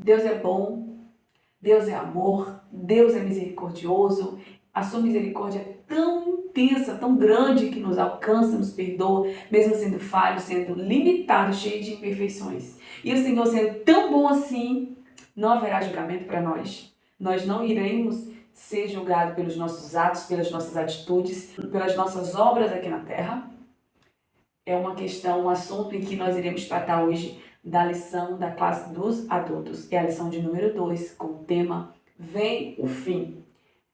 Deus é bom, Deus é amor, Deus é misericordioso. A sua misericórdia é tão intensa, tão grande que nos alcança, nos perdoa, mesmo sendo falho, sendo limitado, cheio de imperfeições. E o Senhor sendo tão bom assim, não haverá julgamento para nós. Nós não iremos ser julgados pelos nossos atos, pelas nossas atitudes, pelas nossas obras aqui na terra. É uma questão, um assunto em que nós iremos tratar hoje da lição da classe dos adultos. É a lição de número 2, com o tema Vem o Fim.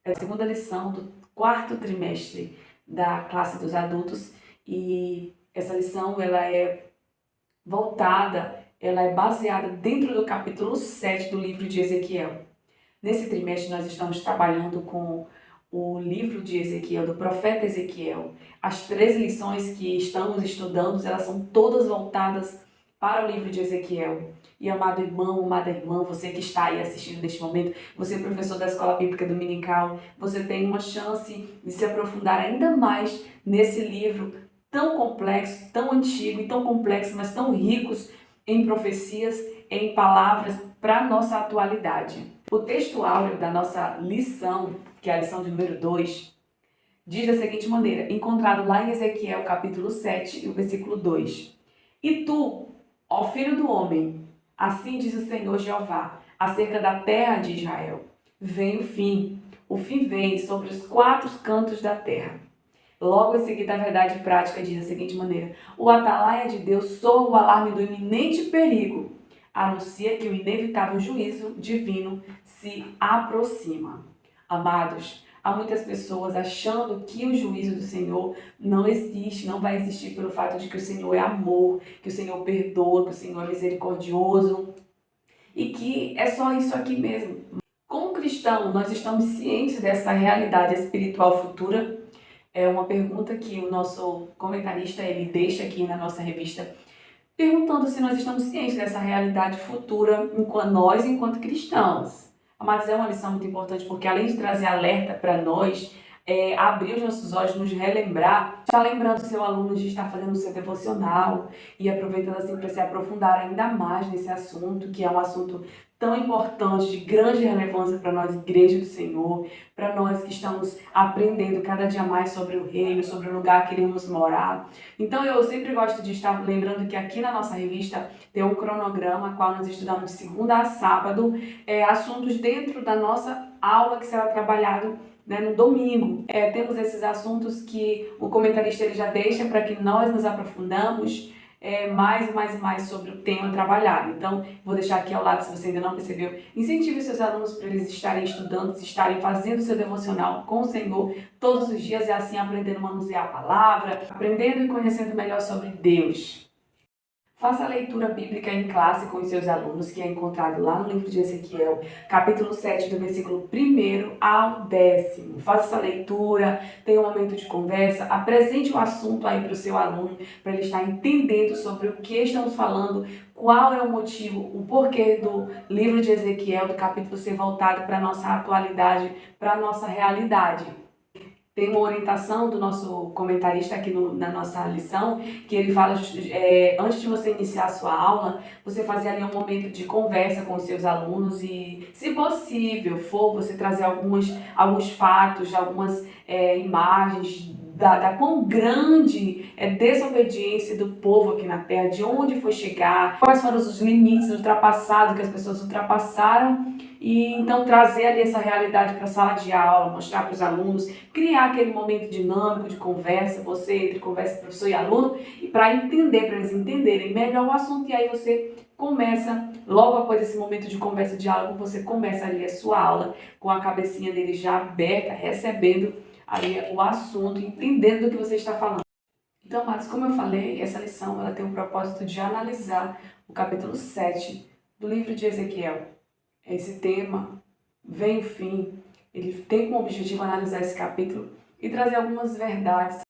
É a segunda lição do quarto trimestre da classe dos adultos e essa lição ela é voltada, ela é baseada dentro do capítulo 7 do livro de Ezequiel. Nesse trimestre nós estamos trabalhando com o livro de Ezequiel, do profeta Ezequiel. As 3 lições que estamos estudando, elas são todas voltadas para o livro de Ezequiel. E amado irmão, amada irmã, você que está aí assistindo neste momento, você é professor da Escola Bíblica Dominical, você tem uma chance de se aprofundar ainda mais nesse livro tão complexo, tão antigo e tão complexo, mas tão ricos em profecias, em palavras para a nossa atualidade. O texto áureo da nossa lição, que é a lição de número 2, diz da seguinte maneira, encontrado lá em Ezequiel capítulo 7 e o versículo 2. E tu, ó filho do homem, assim diz o Senhor Jeová, acerca da terra de Israel, vem o fim vem sobre os 4 cantos da terra. Logo em seguida, a verdade prática diz da seguinte maneira, o atalaia de Deus soa o alarme do iminente perigo, anuncia que o inevitável juízo divino se aproxima. Amados, há muitas pessoas achando que o juízo do Senhor não existe, não vai existir pelo fato de que o Senhor é amor, que o Senhor perdoa, que o Senhor é misericordioso e que é só isso aqui mesmo. Como cristão, nós estamos cientes dessa realidade espiritual futura? É uma pergunta que o nosso comentarista ele deixa aqui na nossa revista, perguntando se nós estamos cientes dessa realidade futura enquanto cristãos. Mas é uma lição muito importante porque além de trazer alerta para nós, abrir os nossos olhos, nos relembrar, está lembrando que seu aluno já está fazendo o seu devocional e aproveitando assim para se aprofundar ainda mais nesse assunto, que é um assunto tão importante, de grande relevância para nós, Igreja do Senhor, para nós que estamos aprendendo cada dia mais sobre o reino, sobre o lugar que iremos morar. Então eu sempre gosto de estar lembrando que aqui na nossa revista tem um cronograma, qual nós estudamos de segunda a sábado, assuntos dentro da nossa aula que será trabalhado no domingo. Temos esses assuntos que o comentarista ele já deixa para que nós nos aprofundamos mais sobre o tema trabalhado. Então, vou deixar aqui ao lado, se você ainda não percebeu, incentive os seus alunos para eles estarem estudando, estarem fazendo o seu devocional com o Senhor todos os dias e assim aprendendo a manusear a palavra, aprendendo e conhecendo melhor sobre Deus. Faça a leitura bíblica em classe com os seus alunos, que é encontrado lá no livro de Ezequiel, capítulo 7, do versículo 1 ao 10º. Faça essa leitura, tenha um momento de conversa, apresente o assunto aí para o seu aluno, para ele estar entendendo sobre o que estamos falando, qual é o motivo, o porquê do livro de Ezequiel, do capítulo ser voltado para a nossa atualidade, para a nossa realidade. Tem uma orientação do nosso comentarista aqui na nossa lição, que ele fala, antes de você iniciar a sua aula, você fazer ali um momento de conversa com os seus alunos e, se possível for, você trazer alguns fatos, algumas imagens da quão grande é a desobediência do povo aqui na Terra, de onde foi chegar, quais foram os limites ultrapassados que as pessoas ultrapassaram, e então trazer ali essa realidade para a sala de aula, mostrar para os alunos, criar aquele momento dinâmico de conversa, você entre conversa professor e aluno, e para eles entenderem melhor o assunto, e aí você começa, logo após esse momento de conversa e diálogo, você começa ali a sua aula com a cabecinha dele já aberta, recebendo ali o assunto, entendendo do que você está falando. Então, mas como eu falei, essa lição ela tem o propósito de analisar o capítulo 7 do livro de Ezequiel. Esse tema, vem o fim, ele tem como objetivo analisar esse capítulo e trazer algumas verdades.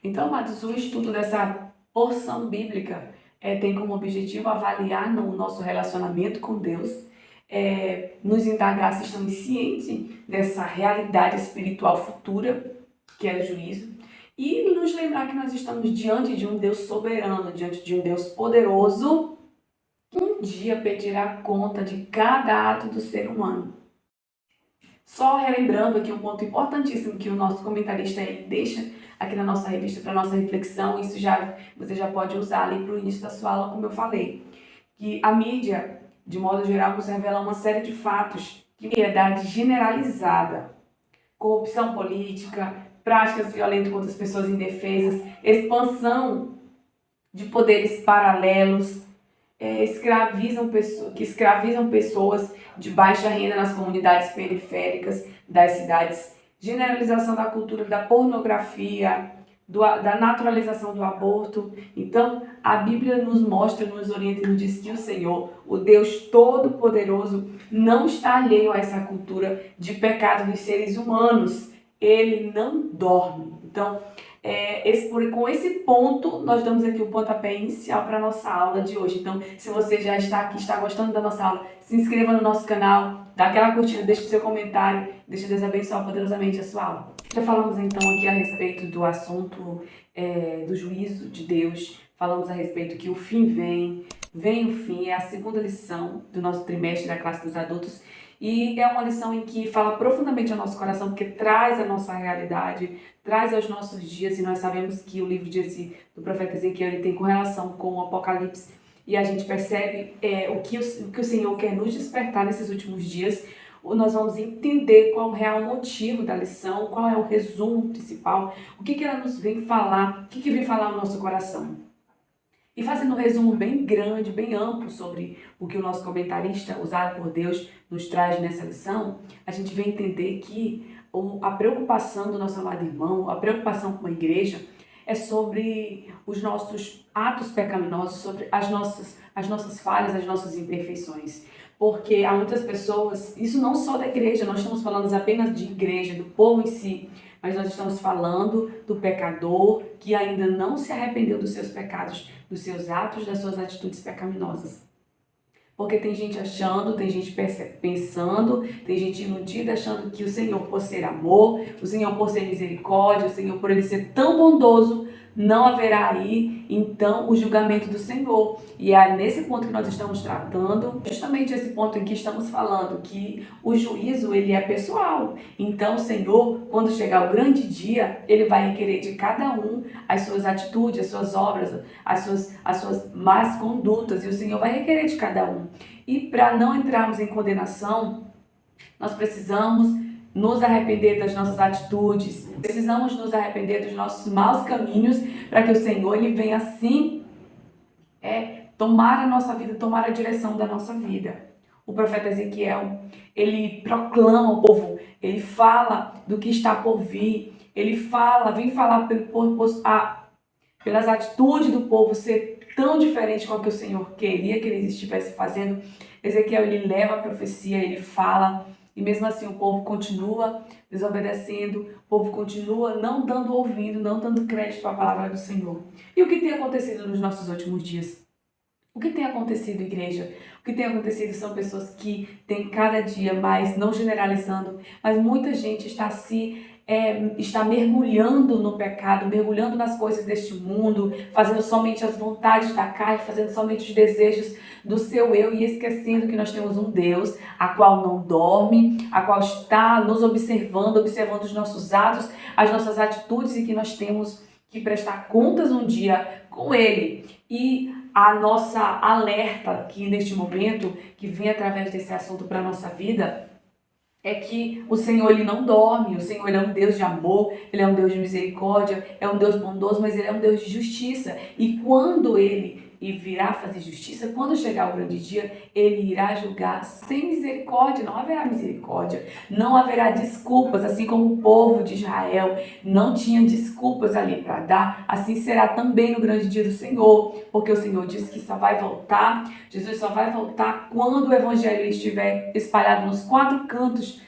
Então, amados, o estudo dessa porção bíblica tem como objetivo avaliar no nosso relacionamento com Deus, nos indagar se estamos cientes dessa realidade espiritual futura, que é o juízo, e nos lembrar que nós estamos diante de um Deus soberano, diante de um Deus poderoso, um dia pedirá conta de cada ato do ser humano. Só relembrando aqui um ponto importantíssimo que o nosso comentarista ele deixa aqui na nossa revista para nossa reflexão, isso você já pode usar ali para o início da sua aula, como eu falei, que a mídia, de modo geral, nos revela uma série de fatos de impiedade generalizada, corrupção política, práticas violentas contra as pessoas indefesas, expansão de poderes paralelos, que escravizam pessoas de baixa renda nas comunidades periféricas das cidades, generalização da cultura da pornografia, da naturalização do aborto. Então, a Bíblia nos mostra, nos orienta e nos diz que o Senhor, o Deus Todo-Poderoso, não está alheio a essa cultura de pecado dos seres humanos. Ele não dorme. Então, com esse ponto, nós damos aqui o pontapé inicial para a nossa aula de hoje. Então, se você já está aqui, está gostando da nossa aula, se inscreva no nosso canal, dá aquela curtida, deixe o seu comentário, deixa Deus abençoar poderosamente a sua aula. Já falamos então aqui a respeito do assunto do juízo de Deus, falamos a respeito que o fim vem o fim, é a segunda lição do nosso trimestre da classe dos adultos. E é uma lição em que fala profundamente ao nosso coração, porque traz a nossa realidade, traz aos nossos dias, e nós sabemos que o livro do profeta Ezequiel ele tem correlação com o Apocalipse, e a gente percebe o que o Senhor quer nos despertar nesses últimos dias. Nós vamos entender qual é o real motivo da lição, qual é o resumo principal, o que ela nos vem falar, o que vem falar ao nosso coração. E fazendo um resumo bem grande, bem amplo sobre o que o nosso comentarista, usado por Deus, nos traz nessa lição, a gente vem entender que a preocupação do nosso amado irmão, a preocupação com a igreja, é sobre os nossos atos pecaminosos, sobre as nossas falhas, as nossas imperfeições. Porque há muitas pessoas, isso não só da igreja, nós estamos falando apenas de igreja, do povo em si, mas nós estamos falando do pecador que ainda não se arrependeu dos seus pecados, dos seus atos, das suas atitudes pecaminosas. Porque tem gente achando, tem gente pensando, tem gente iludida achando que o Senhor, por ser amor, o Senhor, por ser misericórdia, o Senhor, por ele ser tão bondoso, não haverá aí, então, o julgamento do Senhor. E é nesse ponto que nós estamos tratando, justamente esse ponto em que estamos falando, que o juízo, ele é pessoal. Então, o Senhor, quando chegar o grande dia, ele vai requerer de cada um as suas atitudes, as suas obras, as suas más condutas, e o Senhor vai requerer de cada um. E para não entrarmos em condenação, nós precisamos nos arrepender das nossas atitudes, precisamos nos arrepender dos nossos maus caminhos, para que o Senhor ele venha assim tomar a nossa vida, tomar a direção da nossa vida. O profeta Ezequiel, ele proclama ao povo, ele fala do que está por vir, ele vem falar pelas atitudes do povo ser tão diferente com o que o Senhor queria que eles estivessem fazendo. Ezequiel, ele leva a profecia, ele fala, e mesmo assim o povo continua desobedecendo, o povo continua não dando ouvido, não dando crédito para a palavra do Senhor. E o que tem acontecido nos nossos últimos dias? O que tem acontecido, igreja? O que tem acontecido são pessoas que têm cada dia mais, não generalizando, mas muita gente está mergulhando no pecado, mergulhando nas coisas deste mundo, fazendo somente as vontades da carne, fazendo somente os desejos do seu eu e esquecendo que nós temos um Deus a qual não dorme, a qual está nos observando os nossos atos, as nossas atitudes, e que nós temos que prestar contas um dia com Ele. E a nossa alerta aqui neste momento, que vem através desse assunto para a nossa vida, é que o Senhor ele não dorme, o Senhor ele é um Deus de amor, ele é um Deus de misericórdia, é um Deus bondoso, mas ele é um Deus de justiça. E quando ele virá fazer justiça, quando chegar o grande dia, ele irá julgar sem misericórdia, não haverá misericórdia, não haverá desculpas, assim como o povo de Israel não tinha desculpas ali para dar, assim será também no grande dia do Senhor, porque o Senhor disse que só vai voltar, Jesus só vai voltar quando o evangelho estiver espalhado nos 4 cantos,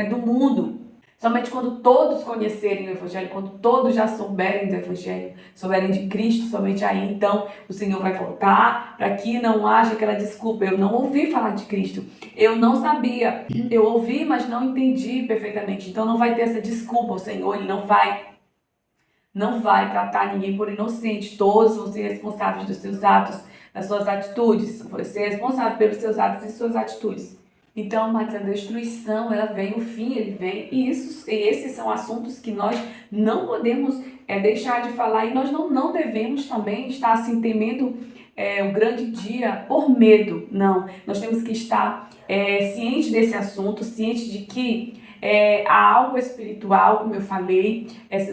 do mundo. Somente quando todos conhecerem o Evangelho, quando todos já souberem do Evangelho, souberem de Cristo, somente aí então o Senhor vai voltar, para que não haja aquela desculpa. Eu não ouvi falar de Cristo, eu não sabia, eu ouvi, mas não entendi perfeitamente. Então não vai ter essa desculpa, o Senhor ele não vai tratar ninguém por inocente. Todos vão ser responsáveis dos seus atos, das suas atitudes. Você é responsável pelos seus atos e suas atitudes. Então, mas a destruição, ela vem, o fim, ele vem, e esses são assuntos que nós não podemos deixar de falar, e nós não devemos também estar assim temendo o grande dia por medo. Não, nós temos que estar ciente desse assunto, ciente de que há algo espiritual, como eu falei,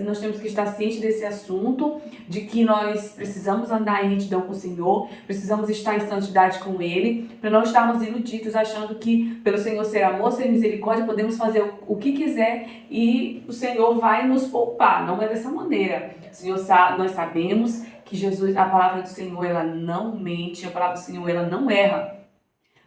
nós temos que estar cientes desse assunto, de que nós precisamos andar em retidão com o Senhor, precisamos estar em santidade com Ele, para não estarmos iludidos achando que pelo Senhor ser amor, ser misericórdia, podemos fazer o que quiser e o Senhor vai nos poupar. Não é dessa maneira. O Senhor nós sabemos que Jesus, a palavra do Senhor, ela não mente, a palavra do Senhor, ela não erra.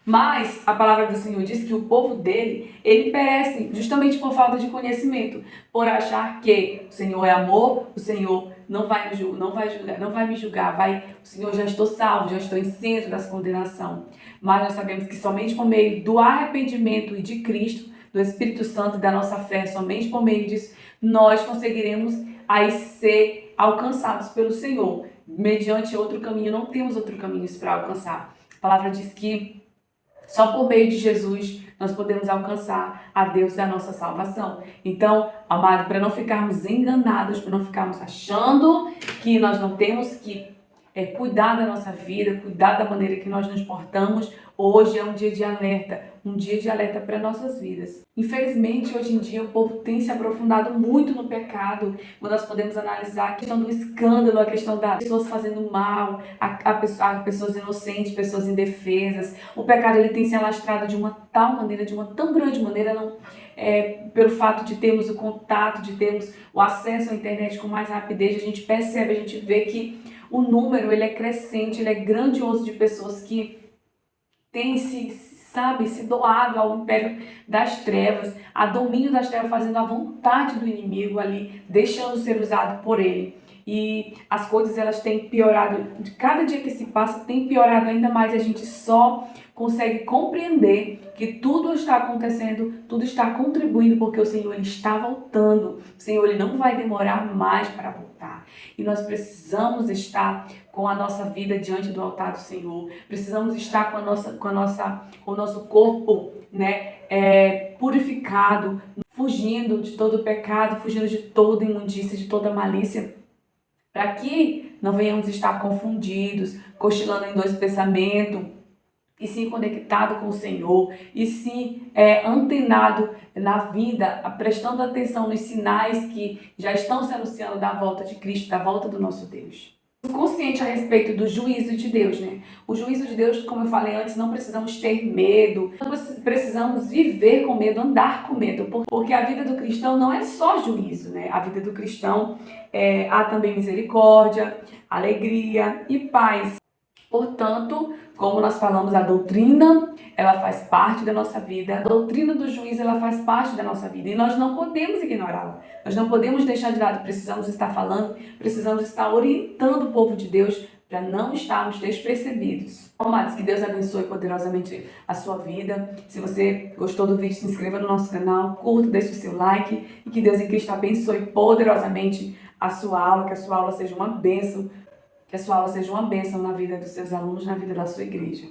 Mas a palavra do Senhor diz que o povo dele, ele perece justamente por falta de conhecimento, por achar que o Senhor é amor, o Senhor não vai me julgar, o Senhor, já estou salvo, já estou isento da condenação. Mas nós sabemos que somente por meio do arrependimento e de Cristo, do Espírito Santo e da nossa fé, somente por meio disso, nós conseguiremos aí ser alcançados pelo Senhor. Mediante outro caminho, não temos outro caminho para alcançar. A palavra diz que só por meio de Jesus nós podemos alcançar a Deus e a nossa salvação. Então, amado, para não ficarmos enganados, para não ficarmos achando que nós não temos que cuidar da nossa vida, cuidar da maneira que nós nos portamos, hoje é um dia de alerta para nossas vidas. Infelizmente, hoje em dia, o povo tem se aprofundado muito no pecado, quando nós podemos analisar a questão do escândalo, a questão das pessoas fazendo mal, a pessoas inocentes, pessoas indefesas. O pecado ele tem se alastrado de uma tal maneira, de uma tão grande maneira, pelo fato de termos o contato, de termos o acesso à internet com mais rapidez, a gente percebe, a gente vê que o número ele é crescente, ele é grandioso de pessoas que têm se doado ao império das trevas, a domínio das trevas, fazendo a vontade do inimigo ali, deixando ser usado por ele. E as coisas elas têm piorado, de cada dia que se passa tem piorado ainda mais, a gente só consegue compreender que tudo está acontecendo, tudo está contribuindo porque o Senhor ele está voltando, o Senhor ele não vai demorar mais para voltar. E nós precisamos estar com a nossa vida diante do altar do Senhor, precisamos estar com o nosso corpo, purificado, fugindo de todo o pecado, fugindo de toda imundícia, de toda malícia, para que não venhamos estar confundidos, cochilando em dois pensamentos, e sim conectado com o Senhor, e sim antenado na vida, prestando atenção nos sinais que já estão se anunciando da volta de Cristo, da volta do nosso Deus. Consciente a respeito do juízo de Deus, O juízo de Deus, como eu falei antes, não precisamos ter medo, não precisamos viver com medo, andar com medo, porque a vida do cristão não é só juízo, A vida do cristão há também misericórdia, alegria e paz. Portanto, como nós falamos, a doutrina, ela faz parte da nossa vida. A doutrina do juízo, ela faz parte da nossa vida. E nós não podemos ignorá-la. Nós não podemos deixar de lado. Precisamos estar falando, precisamos estar orientando o povo de Deus para não estarmos despercebidos. Amados, que Deus abençoe poderosamente a sua vida. Se você gostou do vídeo, se inscreva no nosso canal, curta, deixe o seu like. E que Deus em Cristo abençoe poderosamente a sua aula, que a sua aula seja uma bênção. Que a sua aula seja uma bênção na vida dos seus alunos, na vida da sua igreja.